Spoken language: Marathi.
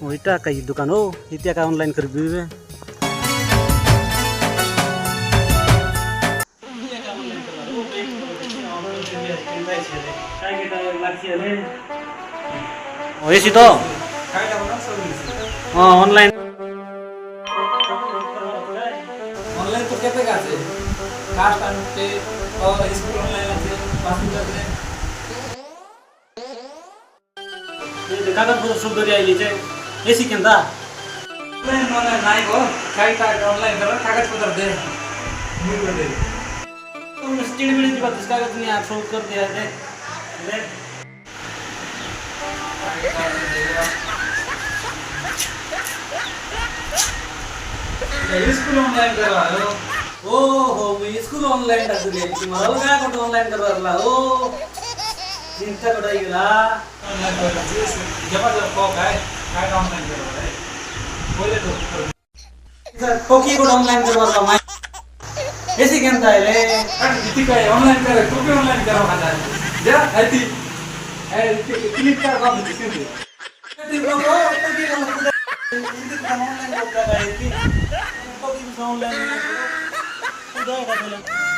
ওইটা কাই দোকান ও এতিয়া কা অনলাইন করে দিবে ওইছি তো হ্যাঁ অনলাइन ऑनलाइन तो केते का আছে कास्ट आनते और स्कूल ऑनलाइन আছে पासबुक আছে ये कागज पत्र सब दरी आइली छे एसी केंदा ऑनलाइन माने नाही गो काय काय ऑनलाइन कर कागज पत्र दे मिल दे तुम स्टडी में जी बात कागज नहीं आप सब कर दिया है ले स्कूल ऑनलाइन करवा लो ओ हो मी स्कूल ऑनलाइन टाकले तुम्हाला काय कोण ऑनलाइन करवारला ओ चिंता कडायला ऑनलाइन करवा जमा जब को काय काय ऑनलाइन करवा रे बोले तो सर कोकी कोण ऑनलाइन करवारला माय एसी केंदा आले काय किती काय ऑनलाइन करे तू भी ऑनलाइन करवा खाता जा आती ए क्लिक कर का दिसते ती बघो कोकी ऑनलाइन करता काय ती कोकी ऑनलाइन उदय का